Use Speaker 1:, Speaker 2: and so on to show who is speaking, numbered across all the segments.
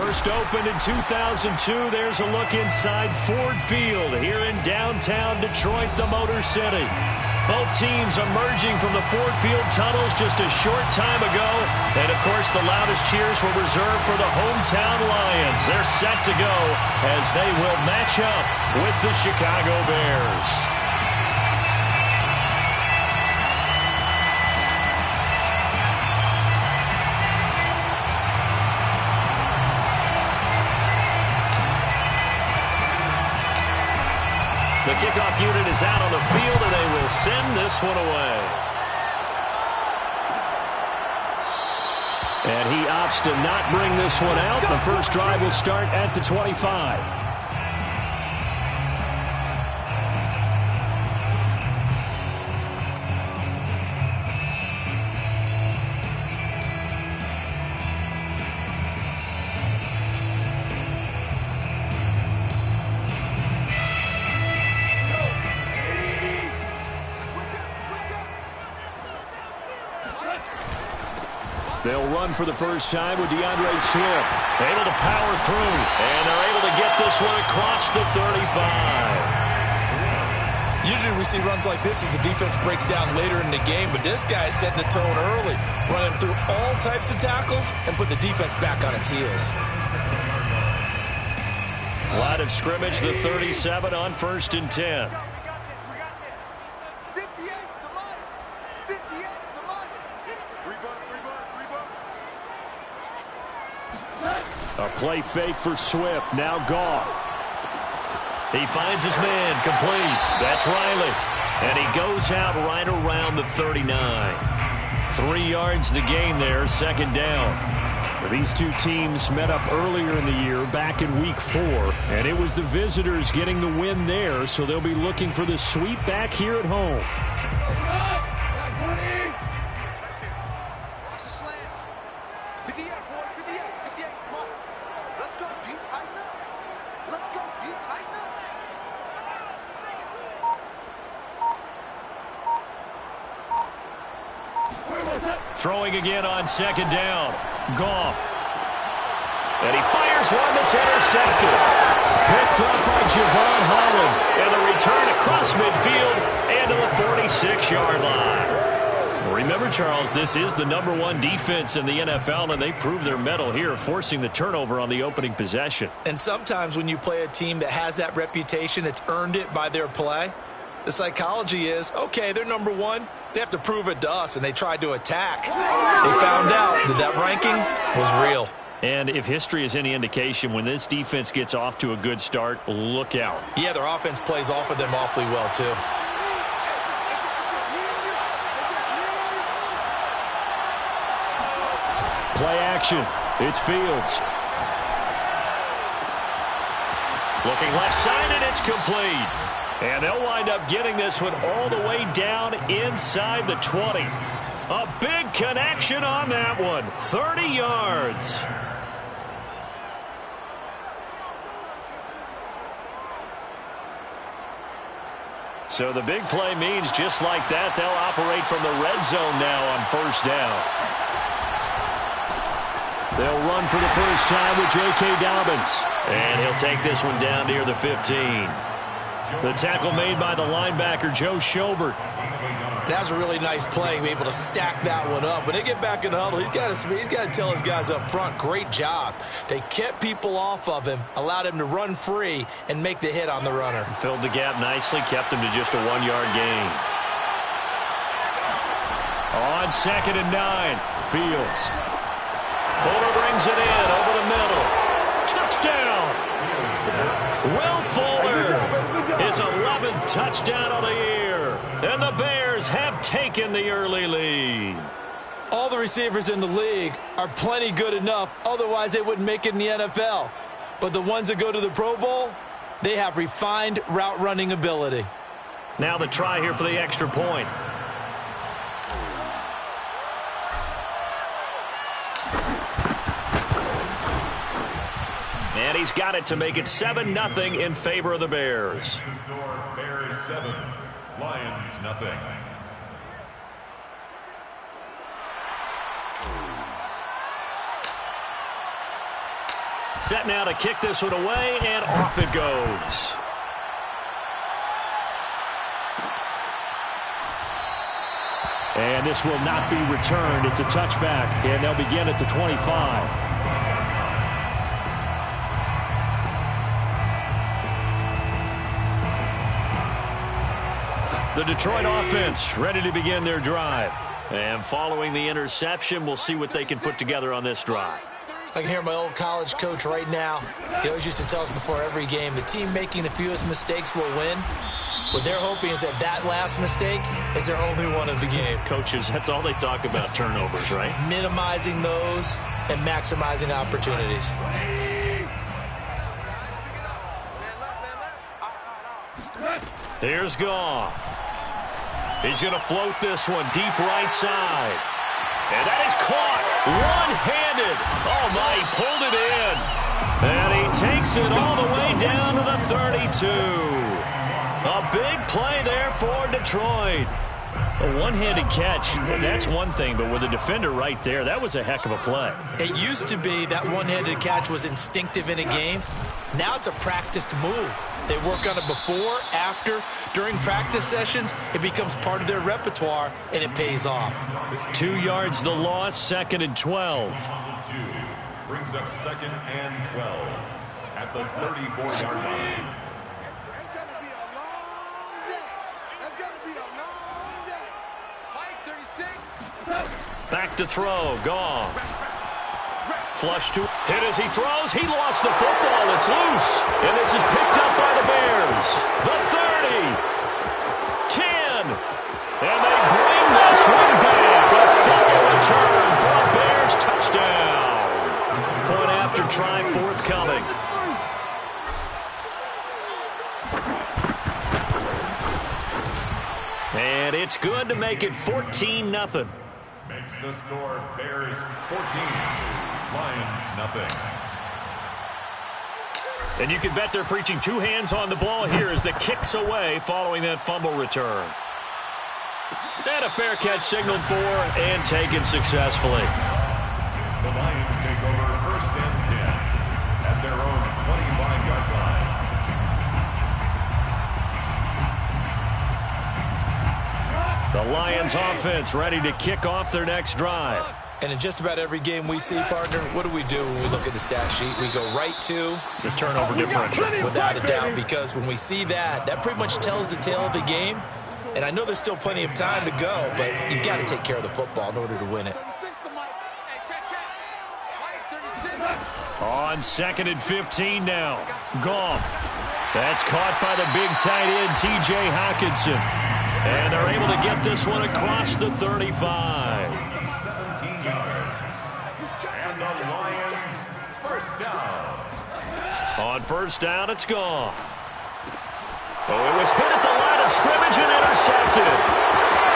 Speaker 1: First opened in 2002, there's a look inside Ford Field here in downtown Detroit, the Motor City. Both teams emerging from the Ford Field tunnels just a short time ago. And, of course, the loudest cheers were reserved for the hometown Lions. They're set to go as they will match up with the Chicago Bears. The kickoff unit is out on the field, and they will send this one away. And he opts to not bring this one out. The first drive will start at the 25. They'll run for the first time with DeAndre Swift. Able to power through, and they're able to get this one across the 35.
Speaker 2: Usually we see runs like this as the defense breaks down later in the game, but this guy is setting the tone early, running through all types of tackles and put the defense back on its heels.
Speaker 1: Line of scrimmage, the 37 on 1st and 10. A play fake for Swift. Now Goff. He finds his man. Complete. That's Riley. And he goes out right around the 39. 3 yards the gain there. Second down. These two teams met up earlier in the year, back in Week 4. And it was the visitors getting the win there, so they'll be looking for the sweep back here at home. Throwing again on second down. Goff. And he fires one that's intercepted. Picked up by Javon Holland. And the return across midfield and to the 46-yard line. Remember, Charles, this is the #1 defense in the NFL, and they proved their mettle here, forcing the turnover on the opening possession.
Speaker 2: And sometimes when you play a team that has that reputation, that's earned it by their play, the psychology is, okay, they're #1. They have to prove it to us, and they tried to attack. They found out that that ranking was real.
Speaker 1: And if history is any indication, when this defense gets off to a good start, look out.
Speaker 2: Yeah, their offense plays off of them awfully well, too.
Speaker 1: Play action. It's Fields. Looking left side, and it's complete. And they'll wind up getting this one all the way down inside the 20. A big connection on that one. 30 yards. So the big play means just like that, they'll operate from the red zone now on first down. They'll run for the first time with J.K. Dobbins. And he'll take this one down near the 15. The tackle made by the linebacker, Joe Schobert.
Speaker 2: That was a really nice play, able to stack that one up. When they get back in the huddle, he's got to tell his guys up front, great job. They kept people off of him, allowed him to run free, and make the hit on the runner.
Speaker 1: Filled the gap nicely, kept him to just a 1-yard gain. On 2nd and 9, Fields. Fuller brings it in over the middle. Touchdown! Will Fuller, his 11th touchdown of the year. And the Bears have taken the early lead.
Speaker 2: All the receivers in the league are plenty good enough, otherwise they wouldn't make it in the NFL. But the ones that go to the Pro Bowl, they have refined route running ability.
Speaker 1: Now the try here for the extra point. And he's got it to make it 7-0 in favor of the Bears.
Speaker 3: Bears 7, Lions 0.
Speaker 1: Set now to kick this one away, and off it goes. And this will not be returned. It's a touchback, and they'll begin at the 25. The Detroit offense ready to begin their drive. And following the interception, we'll see what they can put together on this drive.
Speaker 2: I can hear my old college coach right now. He always used to tell us before every game, the team making the fewest mistakes will win. What they're hoping is that last mistake is their only one of the game.
Speaker 1: Coaches, that's all they talk about, turnovers, right?
Speaker 2: Minimizing those and maximizing opportunities.
Speaker 1: Here's Goff. He's going to float this one deep right side. And that is caught one-handed. Oh, my, he pulled it in. And he takes it all the way down to the 32. A big play there for Detroit. A one-handed catch, that's one thing, but with a defender right there, that was a heck of a play.
Speaker 2: It used to be that one-handed catch was instinctive in a game. Now it's a practiced move. They work on it before, after, during practice sessions. It becomes part of their repertoire, and it pays off.
Speaker 1: 2 yards the loss, 2nd and 12.
Speaker 3: Brings up 2nd and 12 at the 34-yard line.
Speaker 4: It's going to be a long day. It's going to be a long day. Fight 36.
Speaker 1: Back to throw, Goff. Flush to hit as he throws. He lost the football. It's loose. And this is picked up by the Bears. The 30. 10. And they bring this one back. A fumble return for a Bears touchdown. Point after try forthcoming. And it's good to make it 14-0.
Speaker 3: Makes the score Bears 14, Lions nothing.
Speaker 1: And you can bet they're preaching 2 hands on the ball here as the kick's away following that fumble return. And a fair catch signaled for and taken successfully.
Speaker 3: The Lions take over 1st and 10 at their own 25-yard line.
Speaker 1: The Lions offense ready to kick off their next drive.
Speaker 2: And in just about every game we see, partner, what do we do when we look at the stat sheet? We go right to
Speaker 1: the turnover differential.
Speaker 2: Without a doubt, because when we see that pretty much tells the tale of the game. And I know there's still plenty of time to go, but you've got to take care of the football in order to win it.
Speaker 1: On 2nd and 15 now. Goff. That's caught by the big tight end, T.J. Hockenson. And they're able to get this one across the 35.
Speaker 3: 17 yards. And the Lions first down.
Speaker 1: On 1st down, it's Goff. Oh, it was hit at the line of scrimmage and intercepted.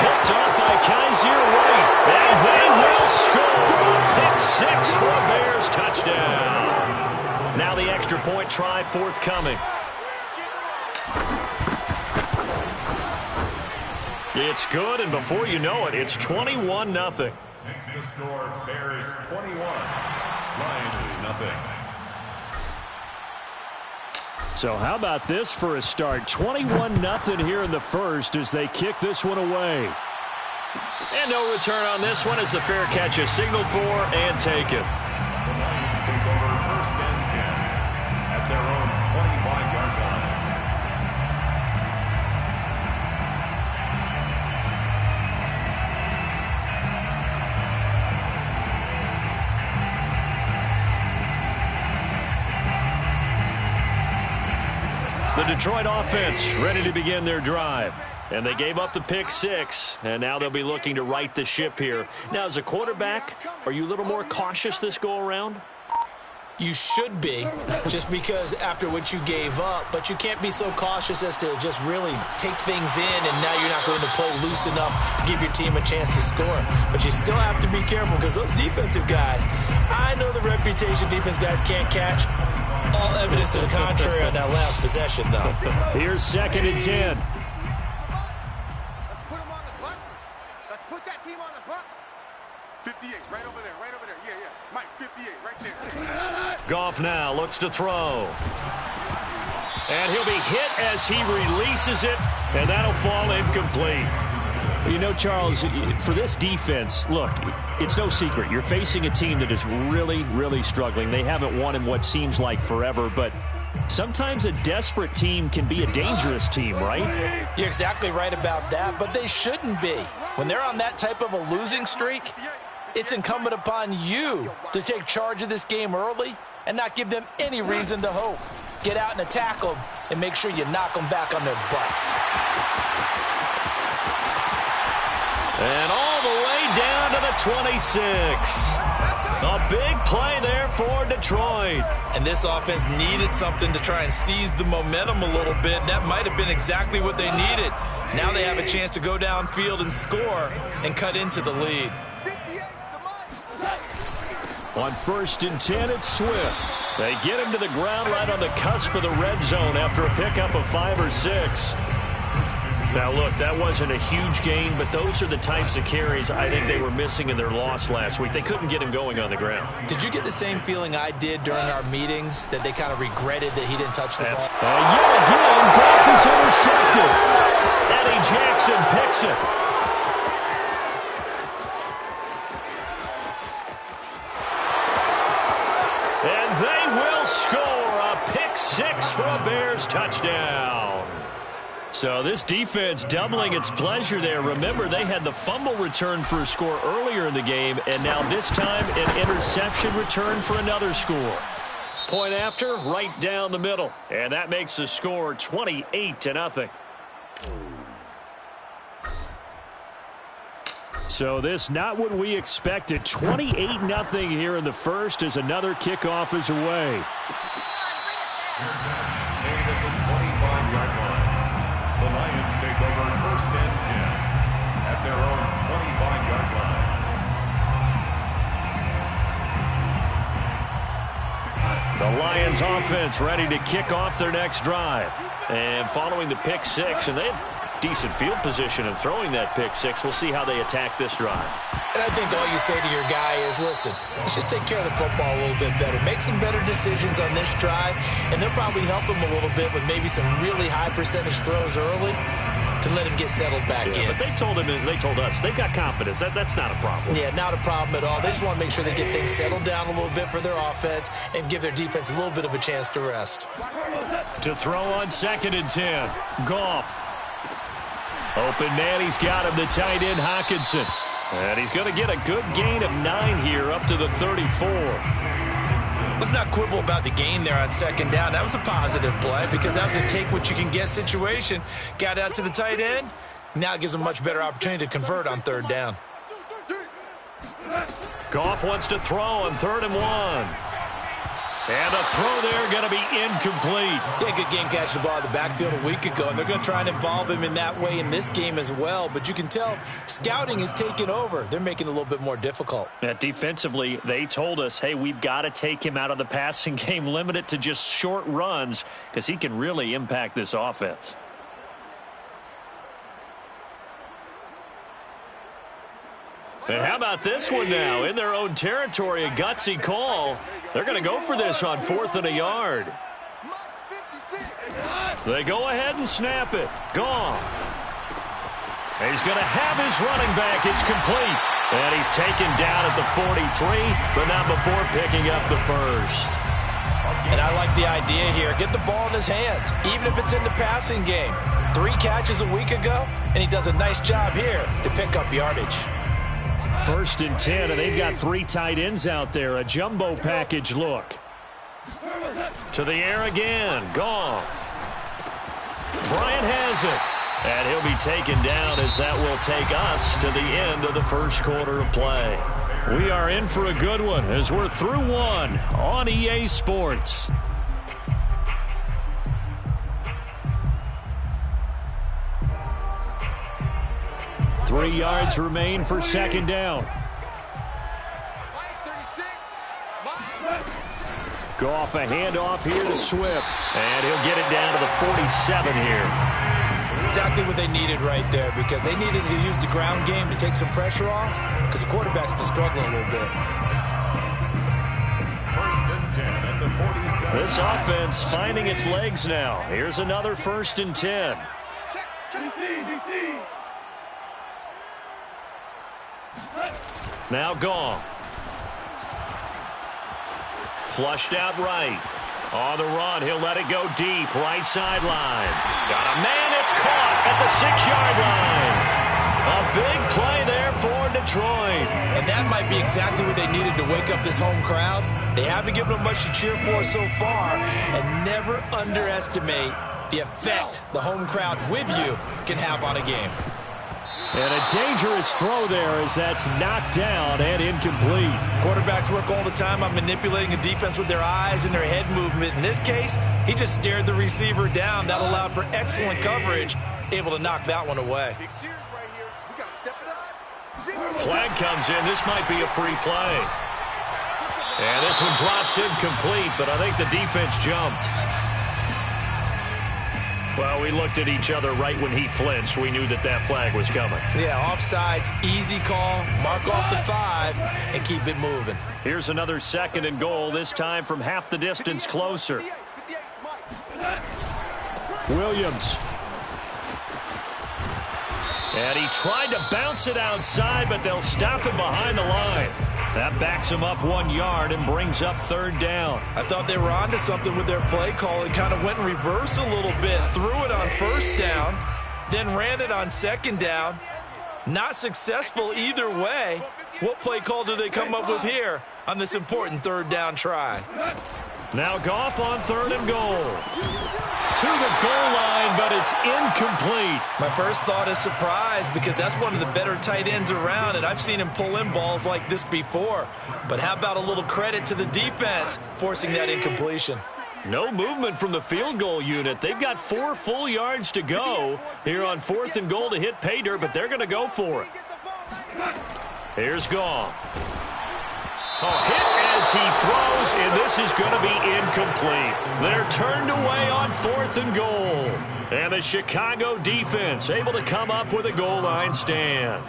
Speaker 1: Picked off by Kaiser White. And they will score. Pick 6 for a Bears touchdown. Now the extra point try forthcoming. It's good, and before you know it, it's 21-0.
Speaker 3: Makes the score Bears 21, Lions nothing.
Speaker 1: So how about this for a start? 21-0 here in the first as they kick this one away. And no return on this one as the fair catch is signaled for and taken.
Speaker 3: The Lions take over 1st and 10 at their own 25-yard line.
Speaker 1: The Detroit offense ready to begin their drive. And they gave up the pick 6, and now they'll be looking to right the ship here. Now, as a quarterback, are you a little more cautious this go-around?
Speaker 2: You should be, just because after what you gave up, but you can't be so cautious as to just really take things in, and now you're not going to play loose enough to give your team a chance to score. But you still have to be careful because those defensive guys, I know the reputation defense guys can't catch. All evidence to the contrary on that last possession, though.
Speaker 1: Here's 2nd and 10.
Speaker 4: Let's put them on the buses. Let's put that team on the bus. 58, right over there, right over there. Yeah, yeah. Mike, 58, right there.
Speaker 1: Goff now looks to throw. And he'll be hit as he releases it, and that'll fall incomplete.
Speaker 5: You know, Charles, for this defense, look, it's no secret. You're facing a team that is really, really struggling. They haven't won in what seems like forever, but sometimes a desperate team can be a dangerous team, right?
Speaker 2: You're exactly right about that, but they shouldn't be. When they're on that type of a losing streak, it's incumbent upon you to take charge of this game early and not give them any reason to hope. Get out and attack them and make sure you knock them back on their butts.
Speaker 1: And all the way down to the 26. A big play there for Detroit.
Speaker 2: And this offense needed something to try and seize the momentum a little bit. That might have been exactly what they needed. Now they have a chance to go downfield and score and cut into the lead.
Speaker 1: On 1st and 10, it's Swift. They get him to the ground right on the cusp of the red zone after a pickup of 5 or 6. Now, look, that wasn't a huge gain, but those are the types of carries I think they were missing in their loss last week. They couldn't get him going on the ground.
Speaker 2: Did you get the same feeling I did during our meetings, that they kind of regretted that he didn't touch the ball?
Speaker 1: Yet again, Goff is intercepted. Eddie Jackson picks it. And they will score a pick 6 for a Bears touchdown. So this defense doubling its pleasure there. Remember, they had the fumble return for a score earlier in the game, and now this time an interception return for another score. Point after, right down the middle. And that makes the score 28-0. So this not what we expected. 28-0 here in the first as another kickoff is away.
Speaker 3: Made at the 25-yard line. The Lions take over 1st and 10 at their own 25-yard line.
Speaker 1: The Lions offense ready to kick off their next drive. And following the pick 6, and they have decent field position in throwing that pick 6. We'll see how they attack this drive.
Speaker 2: And I think all you say to your guy is, listen, let's just take care of the football a little bit better. Make some better decisions on this drive, and they'll probably help him a little bit with maybe some really high percentage throws early to let him get settled back in.
Speaker 1: But they told him, and they told us, they've got confidence. That's not a problem.
Speaker 2: Yeah, not a problem at all. They just want to make sure they get things settled down a little bit for their offense and give their defense a little bit of a chance to rest.
Speaker 1: To throw on 2nd and 10. Goff. Open man, he's got him, the tight end Hockenson. And he's going to get a good gain of 9 here up to the 34.
Speaker 2: Let's not quibble about the gain there on 2nd down. That was a positive play because that was a take-what-you-can-get situation. Got out to the tight end. Now it gives them a much better opportunity to convert on 3rd down.
Speaker 1: Goff wants to throw on 3rd and 1. And the throw there going to be incomplete.
Speaker 2: Yeah, good game catching the ball in the backfield a week ago, and they're going to try and involve him in that way in this game as well. But you can tell scouting is taking over. They're making it a little bit more difficult.
Speaker 1: Yeah, defensively, they told us, hey, we've got to take him out of the passing game, limit it to just short runs because he can really impact this offense. And how about this one now? In their own territory, a gutsy call. They're going to go for this on 4th and a yard. They go ahead and snap it. Gone. He's going to have his running back. It's complete. And he's taken down at the 43, but not before picking up the first.
Speaker 2: And I like the idea here. Get the ball in his hands, even if it's in the passing game. 3 catches a week ago, and he does a nice job here to pick up yardage.
Speaker 1: 1st and 10, and they've got 3 tight ends out there. A jumbo package look. To the air again. Goff. Bryant has it. And he'll be taken down as that will take us to the end of the first quarter of play. We are in for a good one as we're through 1 on EA Sports. Three yards remain for 2nd down. Goff a handoff here to Swift. And he'll get it down to the 47 here.
Speaker 2: exactly what they needed right there, because they needed to use the ground game to take some pressure off, because the quarterback's been struggling a little bit.
Speaker 3: 1st and 10 at the 47.
Speaker 1: This offense finding its legs now. Here's another 1st and 10. Now Goff. Flushed out right. On the run, he'll let it go deep. Right sideline. Got a man, it's caught at the 6-yard line. A big play there for Detroit.
Speaker 2: And that might be exactly what they needed to wake up this home crowd. They haven't given them much to cheer for so far. And never underestimate the effect the home crowd with you can have on a game.
Speaker 5: And a dangerous throw there as that's knocked down and incomplete.
Speaker 2: Quarterbacks work all the time on manipulating a defense with their eyes and their head movement. In this case, he just stared the receiver down. That allowed for excellent coverage, able to knock that one away.
Speaker 1: Flag comes in. This might be a free play. And this one drops incomplete, but I think the defense jumped. Well, we looked at each other right when he flinched. We knew that that flag was coming.
Speaker 2: Yeah, offsides, easy call, mark off the 5, and keep it moving.
Speaker 1: Here's another 2nd and goal, this time from half the distance closer.
Speaker 5: Williams.
Speaker 1: And he tried to bounce it outside, but they'll stop him behind the line. That backs him up 1 yard and brings up 3rd down.
Speaker 2: I thought they were onto something with their play call and kind of went in reverse a little bit. Threw it on 1st down, then ran it on 2nd down. Not successful either way. What play call do they come up with here on this important 3rd down try?
Speaker 1: Now Goff on 3rd and goal. To the goal line, but it's incomplete.
Speaker 2: My first thought is surprise, because that's one of the better tight ends around, and I've seen him pull in balls like this before. But how about a little credit to the defense forcing that incompletion?
Speaker 1: No movement from the field goal unit. They've got 4 full yards to go here on 4th and goal to hit pay dirt, but they're going to go for it. Here's Goff. Hit as he throws, and this is going to be incomplete. They're turned away on 4th and goal. And the Chicago defense able to come up with a goal line stand.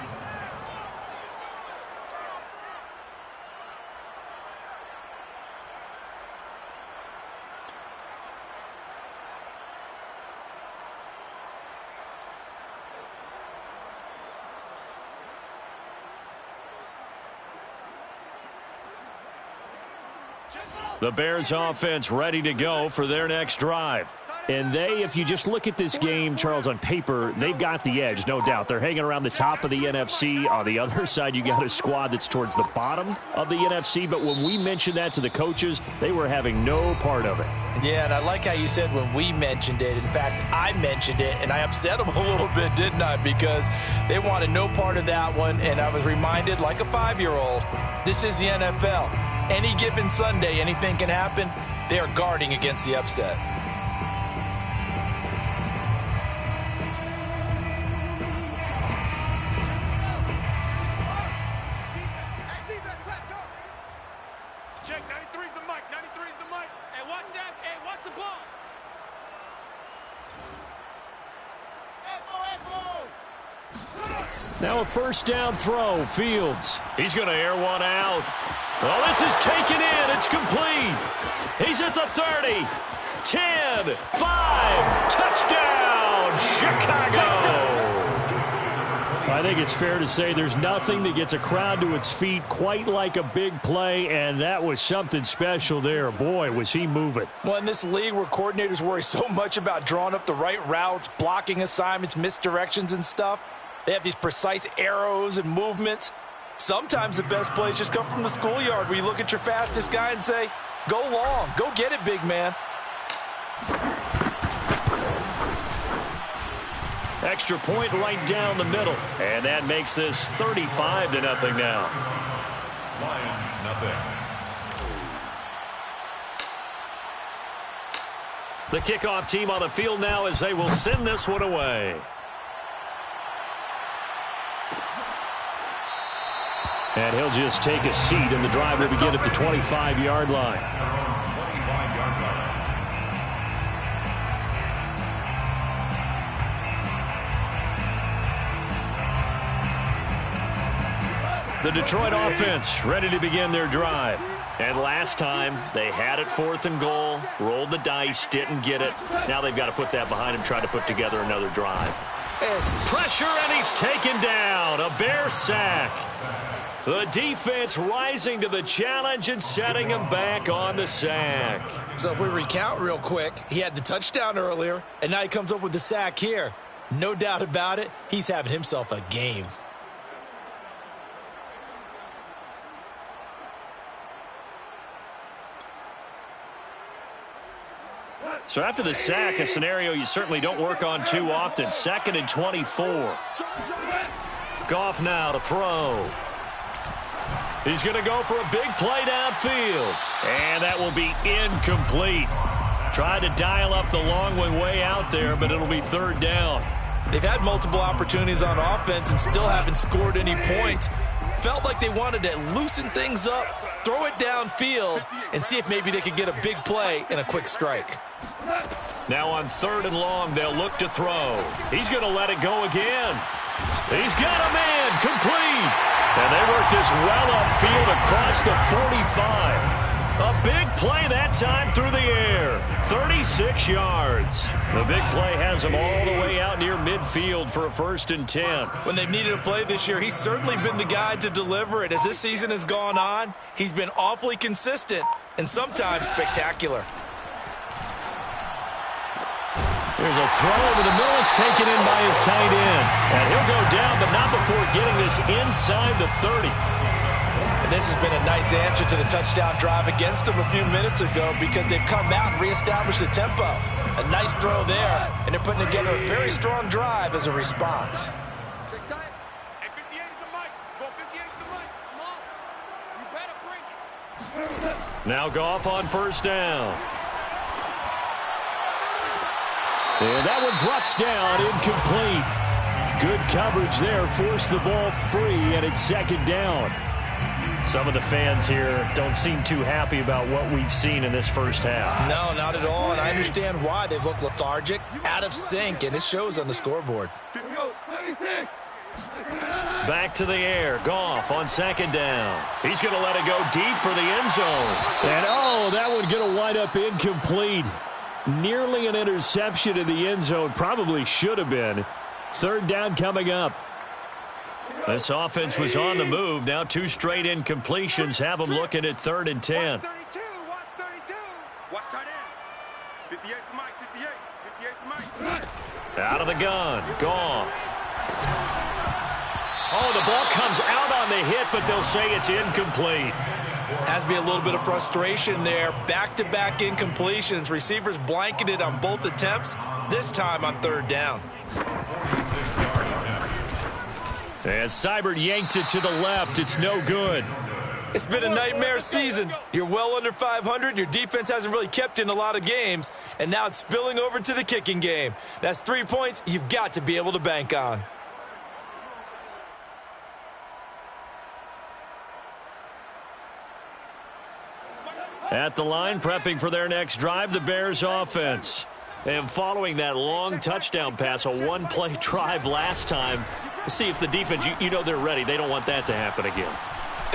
Speaker 1: The Bears offense ready to go for their next drive.
Speaker 5: And they, if you just look at this game, Charles, on paper, they've got the edge, no doubt. They're hanging around the top of the NFC. On the other side, you got a squad that's towards the bottom of the NFC. But when we mentioned that to the coaches, they were having no part of it.
Speaker 2: Yeah, and I like how you said when we mentioned it. In fact, I mentioned it, and I upset them a little bit, didn't I? Because they wanted no part of that one, and I was reminded, like a 5-year-old, this is the NFL. Any given Sunday, anything can happen. They are guarding against the upset.
Speaker 4: Check, 93's the mic, 93's the mic. Hey, watch that. Hey, watch the ball.
Speaker 5: Now a 1st down throw, Fields.
Speaker 1: He's going to air one out. Oh, this is taken in. It's complete. He's at the 30. 10, 5, touchdown, Chicago.
Speaker 5: I think it's fair to say there's nothing that gets a crowd to its feet quite like a big play, and that was something special there. Boy, was he moving.
Speaker 2: Well, in this league where coordinators worry so much about drawing up the right routes, blocking assignments, misdirections and stuff, they have these precise arrows and movements. Sometimes the best plays just come from the schoolyard where you look at your fastest guy and say, go long, go get it, big man.
Speaker 1: Extra point right down the middle. And that makes this 35-0 now.
Speaker 3: Lions, nothing.
Speaker 1: The kickoff team on the field now as they will send this one away.
Speaker 5: And he'll just take a seat, and the drive will begin at the 25-yard line.
Speaker 3: 25-yard line.
Speaker 1: The Detroit offense ready to begin their drive. And last time, they had it 4th and goal, rolled the dice, didn't get it. Now they've got to put that behind them, try to put together another drive.
Speaker 2: Yes.
Speaker 1: Pressure, and he's taken down. A Bear sack. The defense rising to the challenge and setting him back on the sack.
Speaker 2: So if we recount real quick, he had the touchdown earlier, and now he comes up with the sack here. No doubt about it, he's having himself a game.
Speaker 1: So after the sack, a scenario you certainly don't work on too often. 2nd and 24. Goff now to throw. He's going to go for a big play downfield. And that will be incomplete. Tried to dial up the long way out there, but it'll be 3rd down.
Speaker 2: They've had multiple opportunities on offense and still haven't scored any points. Felt like they wanted to loosen things up, throw it downfield, and see if maybe they could get a big play and a quick strike.
Speaker 1: Now on 3rd and long, they'll look to throw. He's going to let it go again. He's got a man complete. And they work this well upfield across the 45. A big play that time through the air. 36 yards. The big play has them all the way out near midfield for a 1st and 10.
Speaker 2: When they've needed a play this year, he's certainly been the guy to deliver it. As this season has gone on, he's been awfully consistent and sometimes spectacular.
Speaker 1: There's a throw over the middle. It's taken in by his tight end. And he'll go down, but not before getting this inside the 30.
Speaker 2: And this has been a nice answer to the touchdown drive against them a few minutes ago because they've come out and reestablished the tempo. A nice throw there, and they're putting together a very strong drive as a response.
Speaker 4: Hey, 58 is the mic. Go 58 is the mic. Come on. You better bring it.
Speaker 1: Now Goff on 1st down. And that one drops down, incomplete. Good coverage there, forced the ball free, and it's 2nd down. Some of the fans here don't seem too happy about what we've seen in this first half.
Speaker 2: No, not at all, and I understand why. They've looked lethargic, out of sync, and it shows on the scoreboard.
Speaker 1: Back to the air. Goff on 2nd down. He's going to let it go deep for the end zone.
Speaker 5: And, oh, that one going to wind up incomplete. Nearly an interception in the end zone. Probably should have been. 3rd down coming up.
Speaker 1: This offense was on the move. Now 2 straight incompletions have them looking at 3rd and 10.
Speaker 4: Watch 32. Watch 32. Watch tight end. 58's the mic. 58. 58's the mic.
Speaker 1: Out of the gun. Goff. Oh, the ball comes out on the hit, but they'll say it's incomplete.
Speaker 2: Has to be a little bit of frustration there. Back-to-back incompletions. Receivers blanketed on both attempts, this time on 3rd down.
Speaker 5: And Seibert yanked it to the left. It's no good.
Speaker 2: It's been a nightmare season. You're well under 500. Your defense hasn't really kept you in a lot of games. And now it's spilling over to the kicking game. That's 3 points you've got to be able to bank on.
Speaker 1: At the line, prepping for their next drive, the Bears offense. And following that long touchdown pass, a 1-play drive last time, see if the defense, you know they're ready. They don't want that to happen again.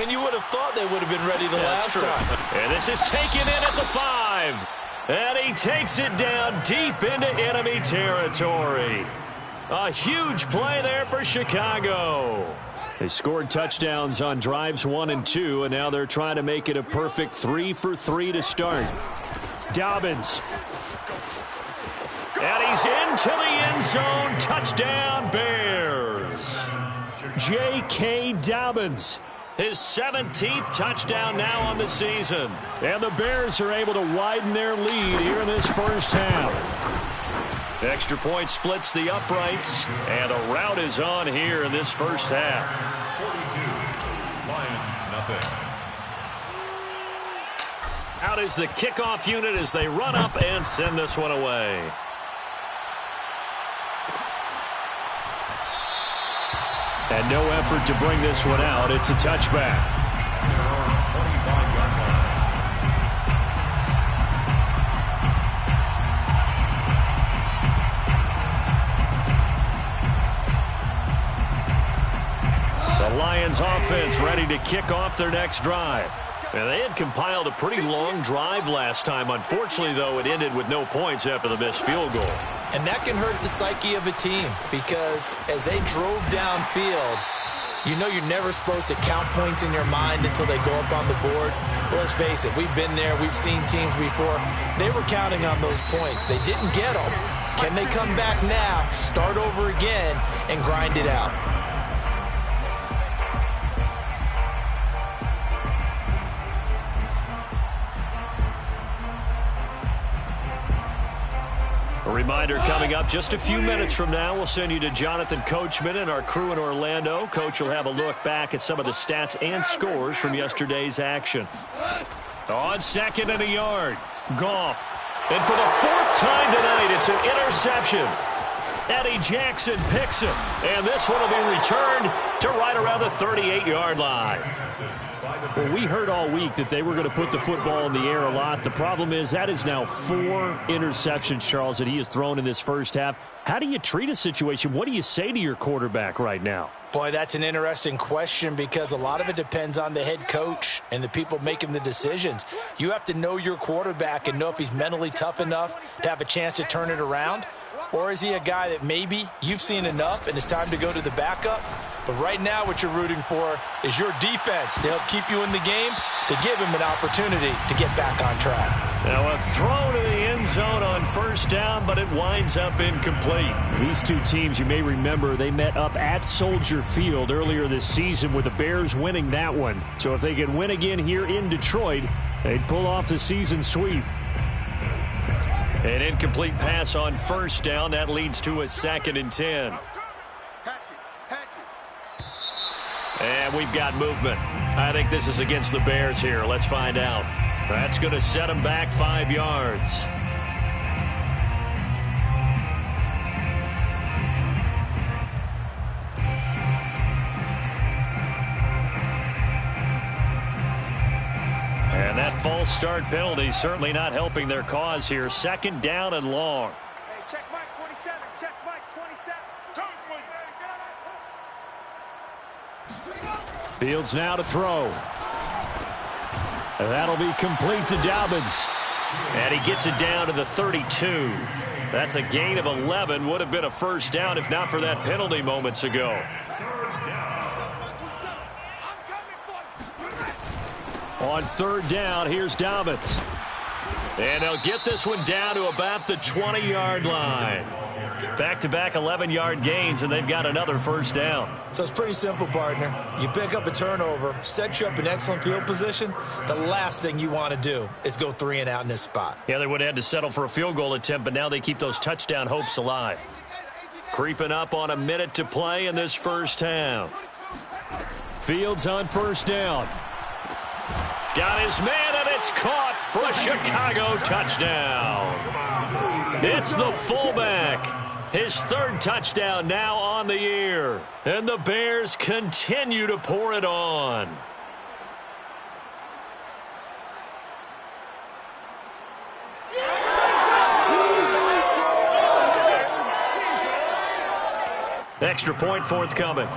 Speaker 2: And you would have thought they would have been ready the last time.
Speaker 1: And this is taken in at the 5. And he takes it down deep into enemy territory. A huge play there for Chicago.
Speaker 5: They scored touchdowns on drives 1 and 2, and now they're trying to make it a perfect 3 for 3 to start. Dobbins.
Speaker 1: And he's into the end zone. Touchdown, Bears.
Speaker 5: J.K. Dobbins.
Speaker 1: His 17th touchdown now on the season.
Speaker 5: And the Bears are able to widen their lead here in this first half.
Speaker 1: Extra point splits the uprights, and a rout is on here in this first half.
Speaker 3: 42, Lions, nothing.
Speaker 1: Out is the kickoff unit as they run up and send this one away.
Speaker 5: And no effort to bring this one out. It's a touchback.
Speaker 1: Lions offense ready to kick off their next drive. And they had compiled a pretty long drive last time. Unfortunately, though, it ended with no points after the missed field goal.
Speaker 2: And that can hurt the psyche of a team because as they drove downfield, you know you're never supposed to count points in your mind until they go up on the board. But let's face it, we've been there. We've seen teams before. They were counting on those points. They didn't get them. Can they come back now, start over again, and grind it out?
Speaker 1: A reminder coming up just a few minutes from now, we'll send you to Jonathan Coachman and our crew in Orlando. Coach will have a look back at some of the stats and scores from yesterday's action. On second and a yard, Goff. And for the fourth time tonight, it's an interception. Eddie Jackson picks it. And this one will be returned to right around the 38-yard line.
Speaker 5: Well, we heard all week that they were going to put the football in the air a lot. The problem is that is now 4 interceptions, Charles, that he has thrown in this first half. How do you treat a situation? What do you say to your quarterback right now?
Speaker 2: Boy, that's an interesting question because a lot of it depends on the head coach and the people making the decisions. You have to know your quarterback and know if he's mentally tough enough to have a chance to turn it around. Or is he a guy that maybe you've seen enough and it's time to go to the backup? But right now what you're rooting for is your defense to help keep you in the game, to give him an opportunity to get back on track.
Speaker 1: Now a throw to the end zone on first down, but it winds up incomplete.
Speaker 5: These two teams, you may remember, they met up at Soldier Field earlier this season with the Bears winning that one. So if they can win again here in Detroit, they'd pull off the season sweep.
Speaker 1: An incomplete pass on first down. That leads to a 2nd and 10. And we've got movement. I think this is against the Bears here. Let's find out. That's going to set them back 5 yards. And that false start penalty certainly not helping their cause here. 2nd down and long.
Speaker 4: Hey, check Mike 27. Check Mike 27.
Speaker 5: Fields now to throw. And that'll be complete to Dobbins.
Speaker 1: And he gets it down to the 32. That's a gain of 11. Would have been a first down if not for that penalty moments ago. On 3rd down, here's Dobbins. And they'll get this one down to about the 20-yard line. Back-to-back 11-yard gains, and they've got another first down.
Speaker 2: So it's pretty simple, partner. You pick up a turnover, set you up in excellent field position. The last thing you want to do is go 3 and out in this spot.
Speaker 1: Yeah, they would have had to settle for a field goal attempt, but now they keep those touchdown hopes alive. Creeping up on a minute to play in this first half.
Speaker 5: Fields on first down.
Speaker 1: Got his man, and it's caught for a Chicago touchdown. It's the fullback. His 3rd touchdown now on the year. And the Bears continue to pour it on. Extra point forthcoming.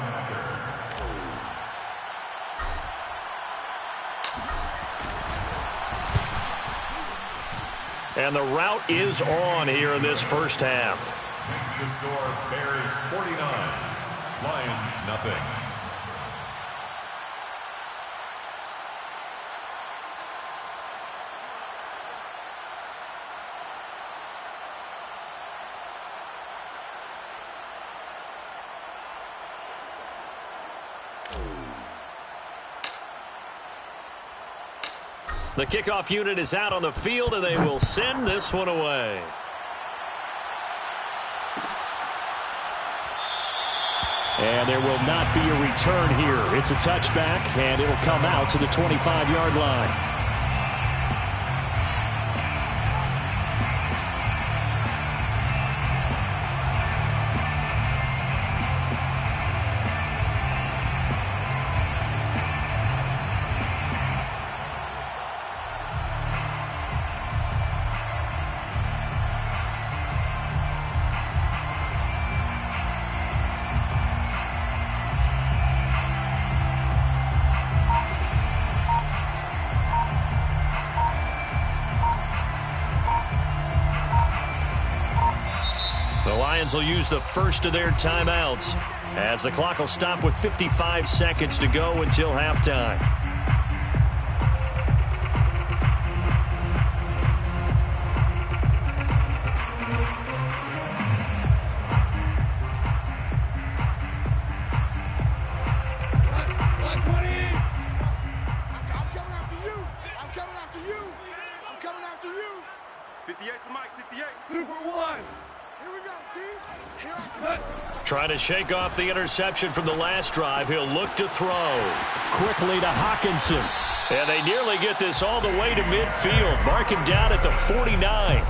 Speaker 1: And the route is on here in this first half.
Speaker 3: Makes the score Bears 49, Lions nothing.
Speaker 1: The kickoff unit is out on the field, and they will send this one away.
Speaker 5: And there will not be a return here. It's a touchback, and it'll come out to the 25-yard line.
Speaker 1: Lions will use the first of their timeouts as the clock will stop with 55 seconds to go until halftime. Trying to shake off the interception from the last drive. He'll look to throw.
Speaker 5: Quickly to Hawkinson.
Speaker 1: And they nearly get this all the way to midfield. Mark him down at the 49.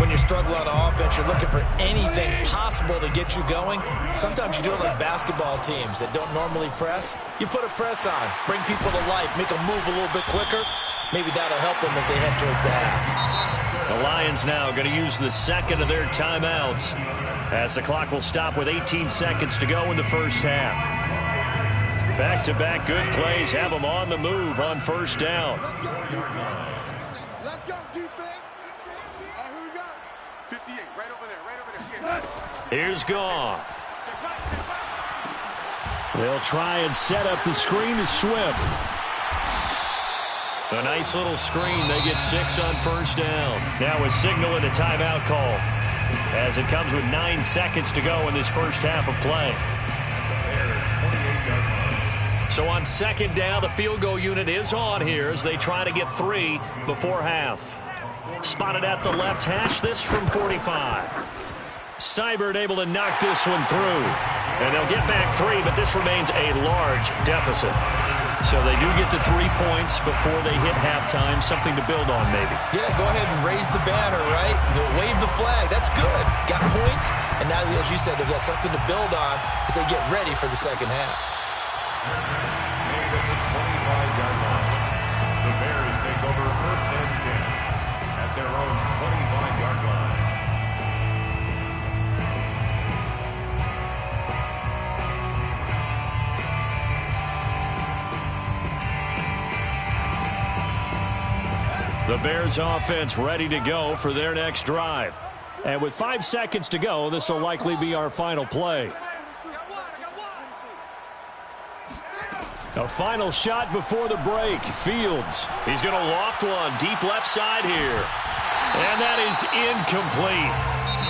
Speaker 2: When you struggle on offense, you're looking for anything possible to get you going. Sometimes you do it like basketball teams that don't normally press. You put a press on, bring people to life, make them move a little bit quicker. Maybe that'll help them as they head towards the half.
Speaker 1: The Lions now going to use the second of their timeouts as the clock will stop with 18 seconds to go in the first half. Back-to-back good plays have them on the move on first down.
Speaker 4: Let's go, defense. Let's go, defense. Who we got? 58, right over there.
Speaker 1: Here's Goff.
Speaker 5: They'll try and set up the screen to Swift.
Speaker 1: A nice little screen. They get 6 on first down. Now a signal and a timeout call as it comes with 9 seconds to go in this first half of play. So on second down, the field goal unit is on here as they try to get 3 before half. Spotted at the left hash, this from 45. Seibert able to knock this one through. And they'll get back 3, but this remains a large deficit. So they do get the 3 points before they hit halftime. Something to build on, maybe.
Speaker 2: Yeah, go ahead and raise the banner, right? Wave the flag. That's good. Got points. And now, as you said, they've got something to build on as they get ready for the second half.
Speaker 3: Made at the 25-yard line. The Bears take over first and 10 at their own 25-yard line.
Speaker 1: The Bears offense ready to go for their next drive.
Speaker 5: And with 5 seconds to go, this will likely be our final play. A final shot before the break. Fields.
Speaker 1: He's going to loft one deep left side here. And that is incomplete.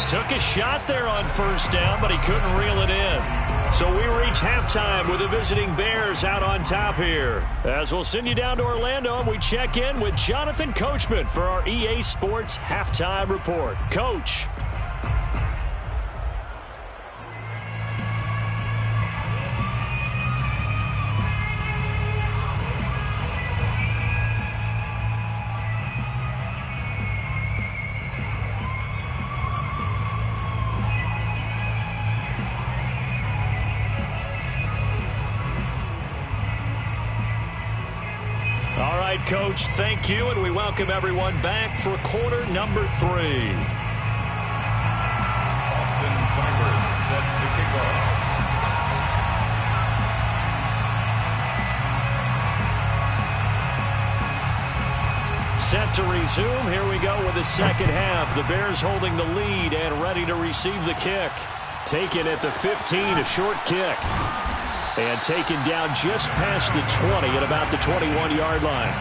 Speaker 1: Took a shot there on first down, but he couldn't reel it in. So we reach halftime with the visiting Bears out on top here. As we'll send you down to Orlando, and we check in with Jonathan Coachman for our EA Sports Halftime Report. Coach. All right, Coach, thank you, and we welcome everyone back for quarter number 3.
Speaker 3: Austin Seibert set to kick off.
Speaker 1: Set to resume. Here we go with the second half. The Bears holding the lead and ready to receive the kick.
Speaker 5: Taken at the 15, a short kick. And taken down just past the 20 at about the 21-yard line.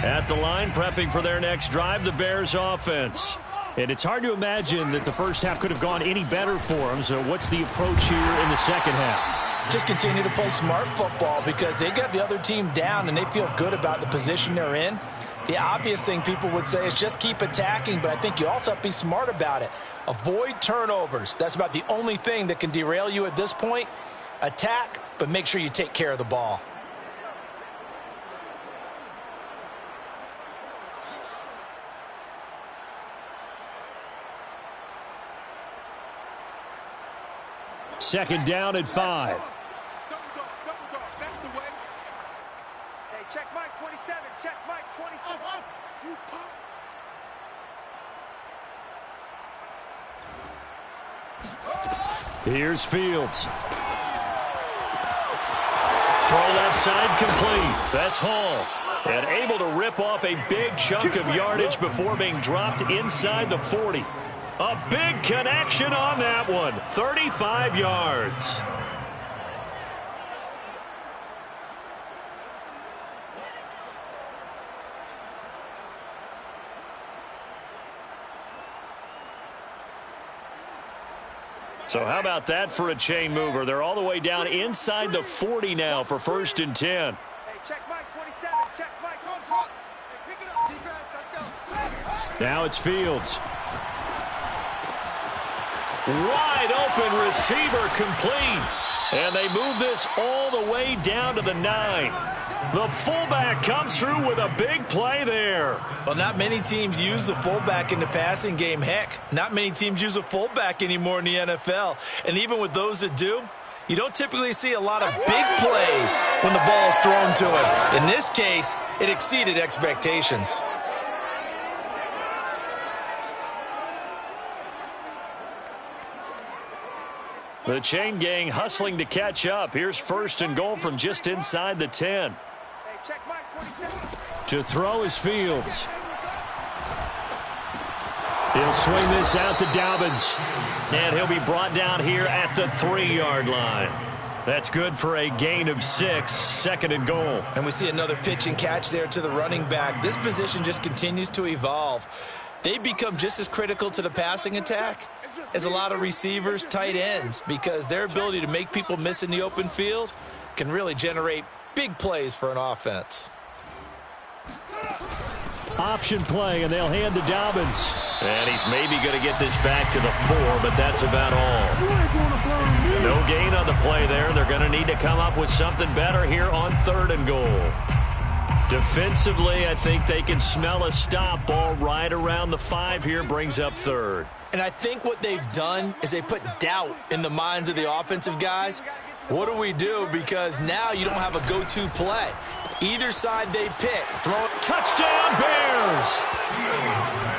Speaker 1: At the line, prepping for their next drive, the Bears offense.
Speaker 5: And it's hard to imagine that the first half could have gone any better for them. So what's the approach here in the second half?
Speaker 2: Just continue to play smart football because they got the other team down and they feel good about the position they're in. The obvious thing people would say is just keep attacking, but I think you also have to be smart about it. Avoid turnovers. That's about the only thing that can derail you at this point. Attack, but make sure you take care of the ball.
Speaker 5: Second down at 5.
Speaker 4: Double dog. That's the way. Hey, check Mike 27. Check Mike 27. You pump.
Speaker 5: Here's Fields.
Speaker 1: Throw left side complete. That's Hall. And able to rip off a big chunk of yardage before being dropped inside the 40. A big connection on that one. 35 yards. So how about that for a chain mover? They're all the way down inside the 40 now for 1st and 10.
Speaker 4: Hey, check Mike 27. Check Mike. Hey, pick it up, defense. Let's go.
Speaker 5: Now it's Fields.
Speaker 1: Wide open receiver complete. And they move this all the way down to the 9. The fullback comes through with a big play there.
Speaker 2: Well, not many teams use the fullback in the passing game. Heck, not many teams use a fullback anymore in the NFL. And even with those that do, you don't typically see a lot of big plays when the ball is thrown to him. In this case, it exceeded expectations.
Speaker 1: The chain gang hustling to catch up. Here's 1st and goal from just inside the 10.
Speaker 4: Hey, check Mike 27.
Speaker 5: To throw is Fields. He'll swing this out to Dobbins.
Speaker 1: And he'll be brought down here at the 3-yard line. That's good for a gain of 6, 2nd and goal.
Speaker 2: And we see another pitch and catch there to the running back. This position just continues to evolve. They become just as critical to the passing attack as a lot of receivers, tight ends, because their ability to make people miss in the open field can really generate big plays for an offense.
Speaker 5: Option play, and they'll hand to Dobbins.
Speaker 1: And he's maybe going to get this back to the 4, but that's about all. No gain on the play there. They're going to need to come up with something better here on 3rd and goal. Defensively, I think they can smell a stop. Ball right around the 5 here, brings up 3rd.
Speaker 2: And I think what they've done is they put doubt in the minds of the offensive guys. What do we do? Because now you don't have a go-to play. Either side they pick. Throw it.
Speaker 1: Touchdown, Bears!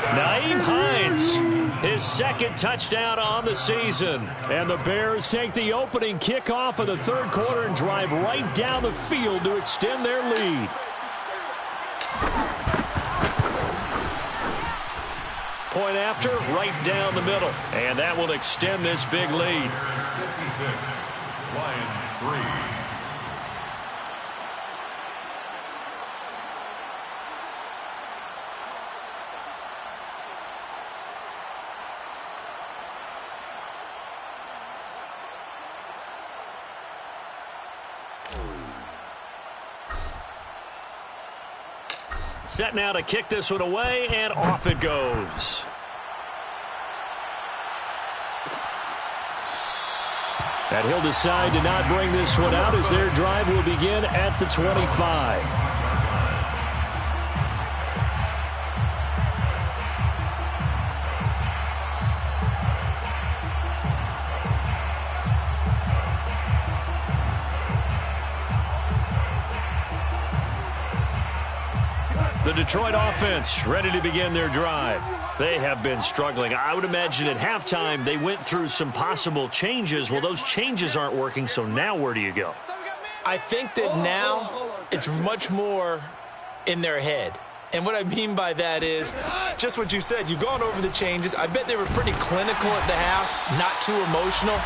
Speaker 1: Nyheim Hines, his 2nd touchdown on the season.
Speaker 5: And the Bears take the opening kickoff of the 3rd quarter and drive right down the field to extend their lead.
Speaker 1: Point after, right down the middle. And that will extend this big lead.
Speaker 3: 56, Lions 3.
Speaker 1: Set now to kick this one away, and off it goes.
Speaker 5: And he'll decide to not bring this one out as their drive will begin at the 25.
Speaker 1: The Detroit offense ready to begin their drive. They have been struggling. I would imagine at halftime they went through some possible changes. Well, those changes aren't working, so now where do you go?
Speaker 2: I think that now it's much more in their head. And what I mean by that is just what you said. You've gone over the changes. I bet they were pretty clinical at the half, not too emotional.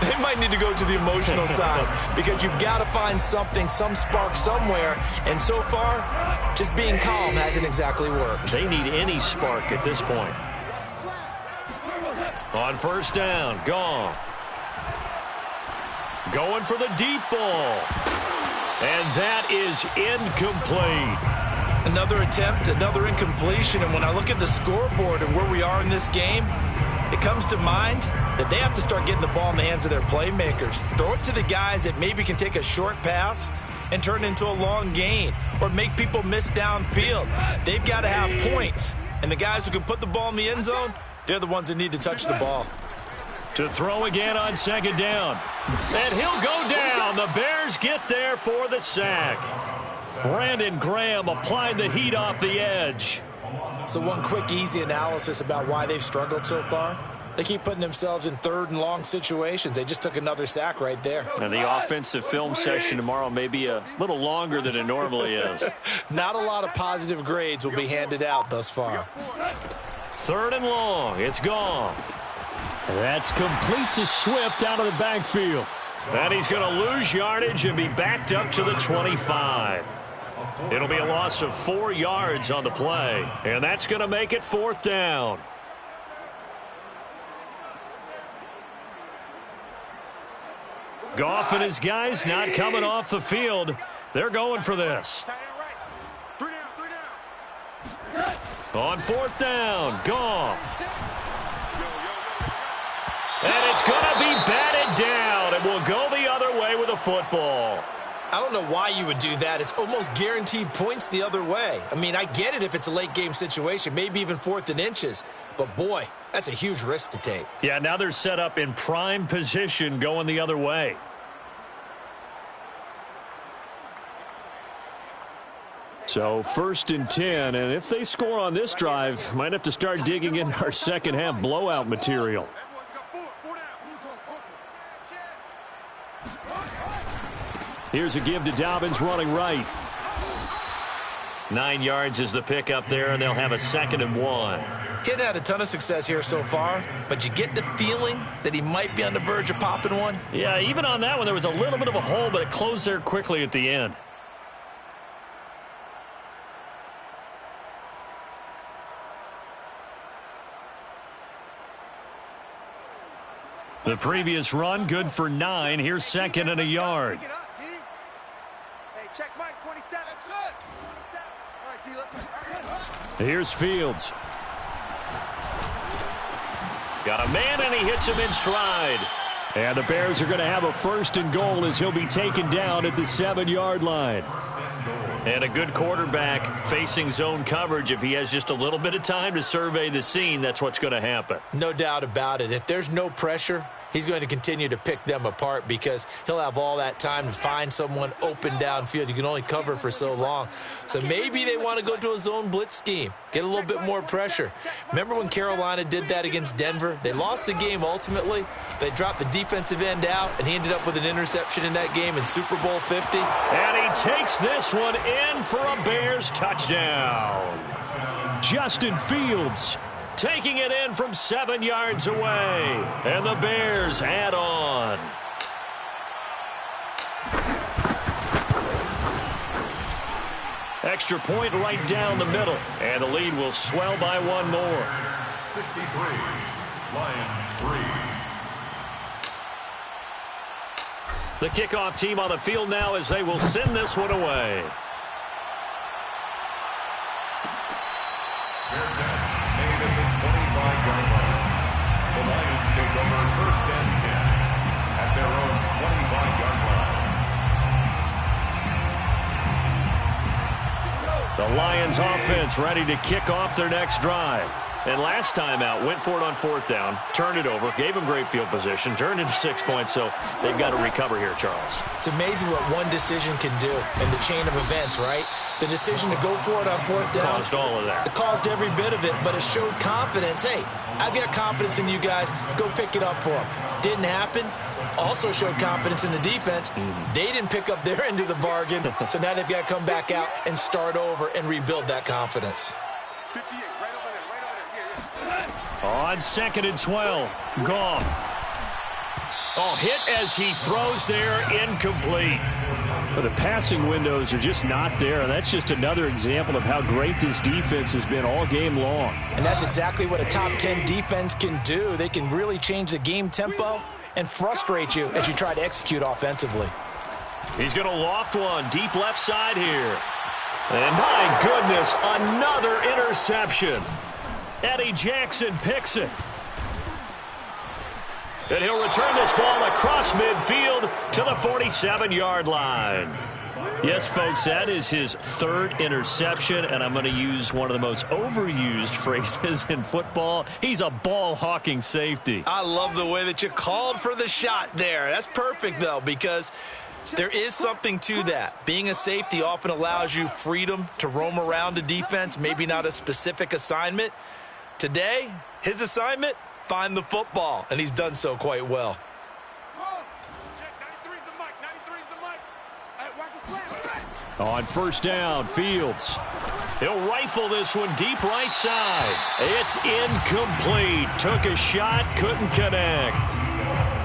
Speaker 2: They might need to go to the emotional side because you've got to find something, some spark somewhere. And so far, just being calm hasn't exactly worked.
Speaker 1: They need any spark at this point. On 1st down, Goff. Going for the deep ball. And that is incomplete.
Speaker 2: Another attempt, another incompletion. And when I look at the scoreboard and where we are in this game, it comes to mind that they have to start getting the ball in the hands of their playmakers. Throw it to the guys that maybe can take a short pass and turn it into a long gain or make people miss downfield. They've got to have points. And the guys who can put the ball in the end zone, they're the ones that need to touch the ball.
Speaker 1: To throw again on second down. And he'll go down. The Bears get there for the sack. Brandon Graham applied the heat off the edge.
Speaker 2: So one quick, easy analysis about why they've struggled so far. They keep putting themselves in third and long situations. They just took another sack right there.
Speaker 5: And the offensive film session tomorrow may be a little longer than it normally is.
Speaker 2: Not a lot of positive grades will be handed out thus far.
Speaker 1: Third and long. It's gone.
Speaker 5: That's complete to Swift out of the backfield.
Speaker 1: And he's going to lose yardage and be backed up to the 25. It'll be a loss of 4 yards on the play. And that's going to make it fourth down. Goff and his guys not coming off the field. They're going for this. On fourth down, Goff. And it's going to be batted down, and we'll go the other way with the football.
Speaker 2: I don't know why you would do that. It's almost guaranteed points the other way. I mean, I get it if it's a late game situation, maybe even 4th and inches. But, boy, that's a huge risk to take.
Speaker 1: Yeah, now they're set up in prime position going the other way.
Speaker 5: So 1st and 10, and if they score on this drive, might have to start digging in our second half blowout material. Here's a give to Dobbins running right.
Speaker 1: 9 yards is the pick up there, and they'll have a 2nd and 1.
Speaker 2: He hadn't had a ton of success here so far, but you get the feeling that he might be on the verge of popping one.
Speaker 1: Yeah, even on that one, there was a little bit of a hole, but it closed there quickly at the end. The previous run, good for 9. Here's 2nd and a yard.
Speaker 4: Check Mike, 27.
Speaker 5: Here's Fields.
Speaker 1: Got a man, and he hits him in stride.
Speaker 5: And the Bears are going to have a 1st and goal as he'll be taken down at the 7-yard line.
Speaker 1: And a good quarterback facing zone coverage. If he has just a little bit of time to survey the scene, that's what's going to happen.
Speaker 2: No doubt about it. If there's no pressure, he's going to continue to pick them apart because he'll have all that time to find someone open downfield. You can only cover for so long. So maybe they want to go to a zone blitz scheme, get a little bit more pressure. Remember when Carolina did that against Denver? They lost the game ultimately. They dropped the defensive end out, and he ended up with an interception in that game in Super Bowl 50.
Speaker 1: And he takes this one in for a Bears touchdown.
Speaker 5: Justin Fields
Speaker 1: taking it in from 7 yards away. And the Bears add on. Extra point right down the middle. And the lead will swell by one more.
Speaker 3: 63, Lions 3.
Speaker 1: The kickoff team on the field now as they will send this one away.
Speaker 3: Fair catch made at the 25-yard line. The Lions take over 1st and 10 at their own 25-yard line.
Speaker 1: The Lions offense ready to kick off their next drive. And last time out, went for it on 4th down, turned it over, gave them great field position, turned into 6 points, so they've got to recover here, Charles.
Speaker 2: It's amazing what one decision can do in the chain of events, right? The decision to go for it on 4th down.
Speaker 1: Caused all of that.
Speaker 2: It caused every bit of it, but it showed confidence. Hey, I've got confidence in you guys. Go pick it up for them. Didn't happen. Also showed confidence in the defense. They didn't pick up their end of the bargain, so now they've got to come back out and start over and rebuild that confidence.
Speaker 1: On 2nd and 12, Goff. Oh, hit as he throws there, incomplete.
Speaker 5: But the passing windows are just not there. That's just another example of how great this defense has been all game long.
Speaker 2: And that's exactly what a top 10 defense can do. They can really change the game tempo and frustrate you as you try to execute offensively.
Speaker 1: He's going to loft one deep left side here. And my goodness, another interception. Eddie Jackson picks it. And he'll return this ball across midfield to the 47-yard line.
Speaker 5: Yes, folks, that is his third interception, and I'm going to use one of the most overused phrases in football. He's a ball-hawking safety.
Speaker 2: I love the way that you called for the shot there. That's perfect, though, because there is something to that. Being a safety often allows you freedom to roam around a defense, maybe not a specific assignment. Today, his assignment, find the football, and he's done so quite well.
Speaker 5: On first down, Fields. He'll rifle this one deep right side. It's incomplete. Took a shot, couldn't connect.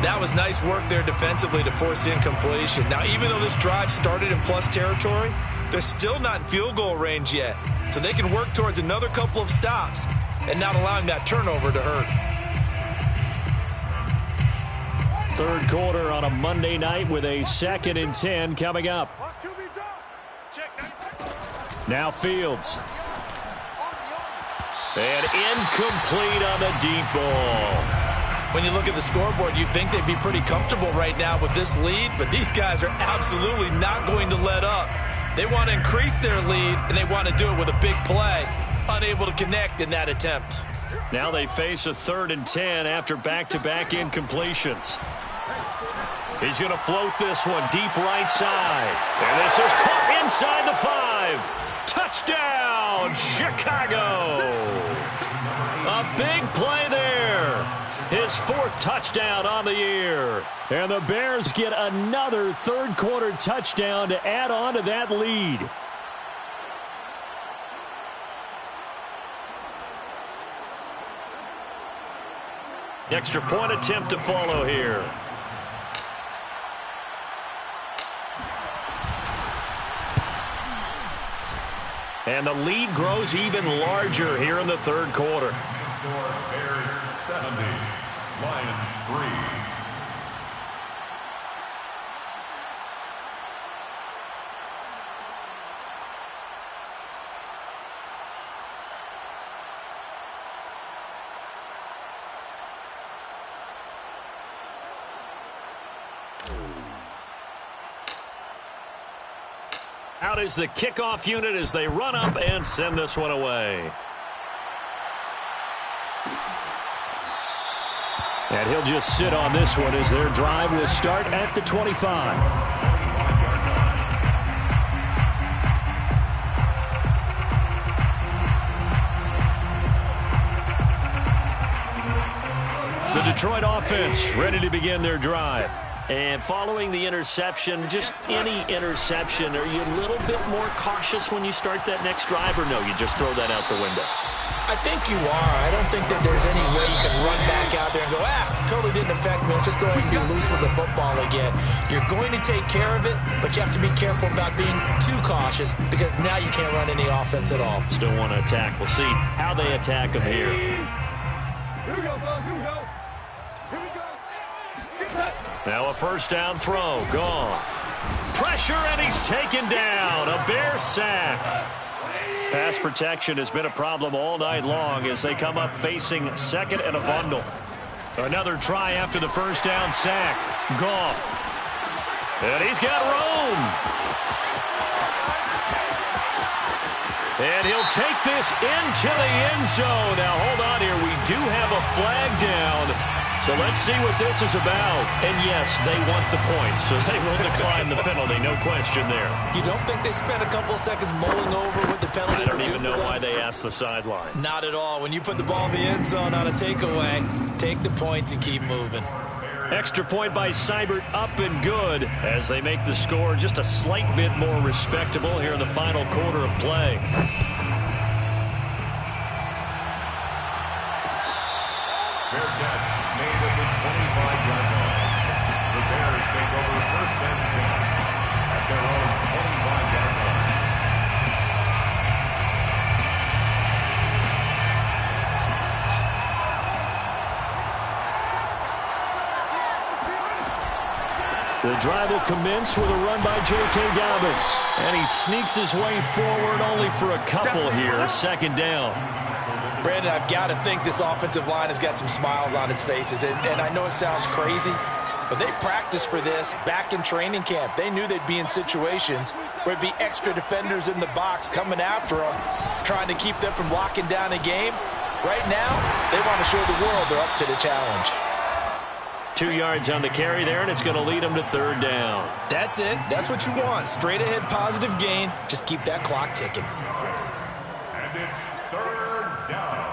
Speaker 2: That was nice work there defensively to force incompletion. Now, even though this drive started in plus territory, they're still not in field goal range yet. So they can work towards another couple of stops and not allowing that turnover to hurt.
Speaker 5: Third quarter on a Monday night with a 2nd and 10 coming up. Now Fields. And incomplete on the deep ball.
Speaker 2: When you look at the scoreboard, you'd think they'd be pretty comfortable right now with this lead, but these guys are absolutely not going to let up. They want to increase their lead, and they want to do it with a big play. Unable to connect in that attempt.
Speaker 5: Now they face a 3rd and 10 after back-to-back incompletions. He's going to float this one deep right side. And this is caught inside the 5. Touchdown, Chicago. A big play there. His 4th touchdown on the year. And the Bears get another third-quarter touchdown to add on to that lead. Extra point attempt to follow here. And the lead grows even larger here in the third quarter.
Speaker 3: Bears 70, Lions 3.
Speaker 5: Out is the kickoff unit as they run up and send this one away. And he'll just sit on this one as their drive will start at the 25. The Detroit offense ready to begin their drive. And following the interception, just any interception, are you a little bit more cautious when you start that next drive, or no, you just throw that out the window?
Speaker 2: I think you are. I don't think that there's any way you can run back out there and go, totally didn't affect me. Let's just go ahead and be loose with the football again. You're going to take care of it, but you have to be careful about being too cautious because now you can't run any offense at all.
Speaker 5: Still want to attack. We'll see how they attack them here.
Speaker 4: Here we go, fellas. Here we go. Here we go.
Speaker 5: Now a first down throw. Gone. Pressure, and he's taken down. A Bear sack. Pass protection has been a problem all night long as they come up facing 2nd and a bundle. Another try after the first down sack. Goff. And he's got room. And he'll take this into the end zone. Now, hold on here. We do have a flag down. So let's see what this is about. And, yes, they want the points, so they will decline the penalty. No question there.
Speaker 2: You don't think they spent a couple seconds mulling over what the penalty?
Speaker 5: I don't even know why they asked the sideline.
Speaker 2: Not at all. When you put the ball in the end zone on a takeaway, take the points and keep moving.
Speaker 5: Extra point by Seibert, up and good as they make the score just a slight bit more respectable here in the final quarter of play.
Speaker 3: Fair catch made at the 25-yard line. The Bears take over 1st and 10 at their own 25-yard line.
Speaker 5: The drive will commence with a run by J.K. Dobbins. And he sneaks his way forward only for a couple here. 2nd down.
Speaker 2: Brandon, I've got to think this offensive line has got some smiles on its faces. And I know it sounds crazy, But they practiced for this back in training camp. They knew they'd be in situations where it'd be extra defenders in the box coming after them, trying to keep them from locking down a game. Right now, they want to show the world they're up to the challenge.
Speaker 1: 2 yards on the carry there, and it's going to lead them to third down.
Speaker 2: That's it. That's what you want. Straight ahead positive gain. Just keep that clock ticking.
Speaker 3: And it's third down.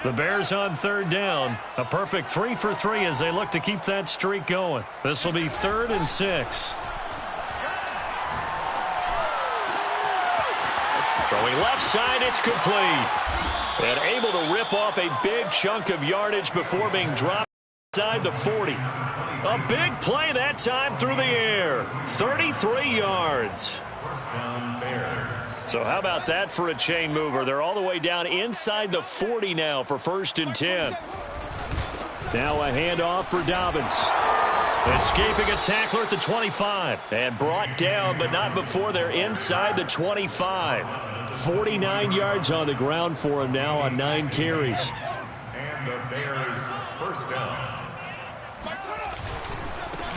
Speaker 1: The Bears on third down. A perfect 3 for 3 as they look to keep that streak going. This will be 3rd and 6. Throwing left side, it's complete. And able to rip off a big chunk of yardage before being dropped inside the 40. A big play that time through the air. 33 yards.
Speaker 3: First down, Bears.
Speaker 1: So how about that for a chain mover? They're all the way down inside the 40 now for 1st and 10. Now a handoff for Dobbins. Escaping a tackler at the 25. And brought down, but not before they're inside the 25. 49 yards on the ground for him now on 9 carries.
Speaker 3: And the Bears first down.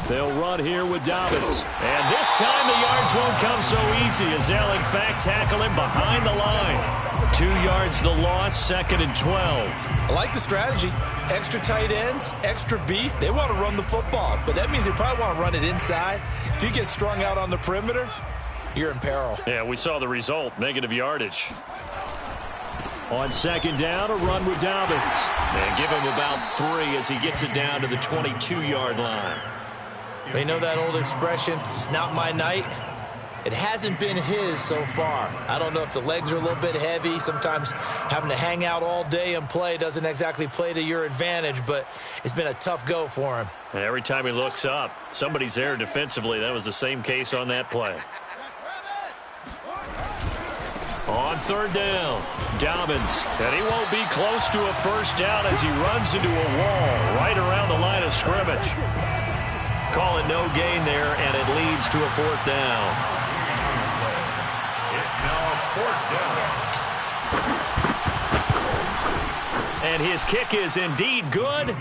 Speaker 1: They'll run here with Dobbins. And this time the yards won't come so easy as they'll in fact tackle him behind the line. 2 yards the loss, 2nd and 12.
Speaker 2: I like the strategy. Extra tight ends, extra beef. They want to run the football, but that means they probably want to run it inside. If you get strung out on the perimeter, you're in peril.
Speaker 1: Yeah, we saw the result, negative yardage. On 2nd down, a run with Dobbins. And give him about 3 as he gets it down to the 22-yard line.
Speaker 2: They know that old expression, it's not my night. It hasn't been his so far. I don't know if the legs are a little bit heavy. Sometimes having to hang out all day and play doesn't exactly play to your advantage, but it's been a tough go for him.
Speaker 1: And every time he looks up, somebody's there defensively. That was the same case on that play. On 3rd down, Dobbins. And he won't be close to a first down as he runs into a wall right around the line of scrimmage. Call it no gain there, and it leads to a 4th down.
Speaker 3: It's now 4th down.
Speaker 1: And his kick is indeed good.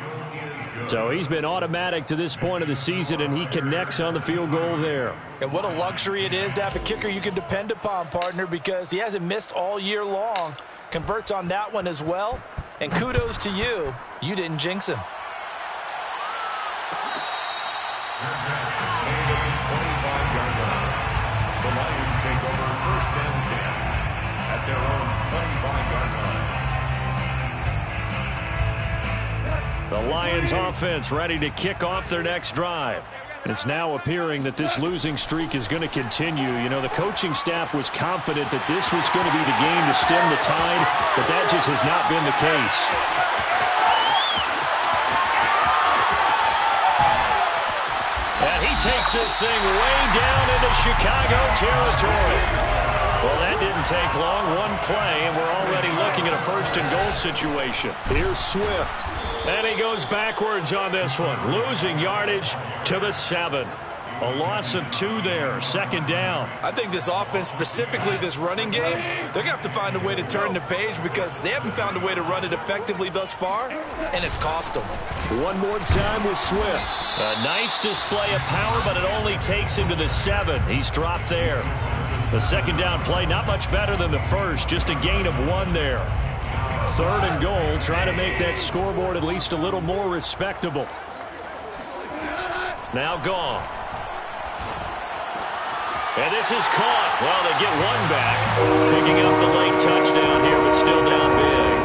Speaker 1: So he's been automatic to this point of the season, and he connects on the field goal there.
Speaker 2: And what a luxury it is to have a kicker you can depend upon, partner, because he hasn't missed all year long. Converts on that one as well. And kudos to you. You didn't jinx him.
Speaker 3: The Lions take over 1st and 10 at their own 25-yard line.
Speaker 1: The Lions offense ready to kick off their next drive. It's now appearing that this losing streak is going to continue. You know, the coaching staff was confident that this was going to be the game to stem the tide, but that just has not been the case. And he takes this thing way down into Chicago territory. Well, that didn't take long. One play, and we're already looking at a 1st and goal situation. Here's Swift. And he goes backwards on this one, losing yardage to the 7. A loss of 2 there, 2nd down.
Speaker 2: I think this offense, specifically this running game, they're going to have to find a way to turn the page because they haven't found a way to run it effectively thus far, and it's cost them.
Speaker 1: One more time with Swift. A nice display of power, but it only takes him to the 7. He's dropped there. The 2nd down play, not much better than the first, just a gain of 1 there. 3rd and goal, trying to make that scoreboard at least a little more respectable. Now gone. And this is caught. Well, they get 1 back. Picking up the late touchdown here, but still down big.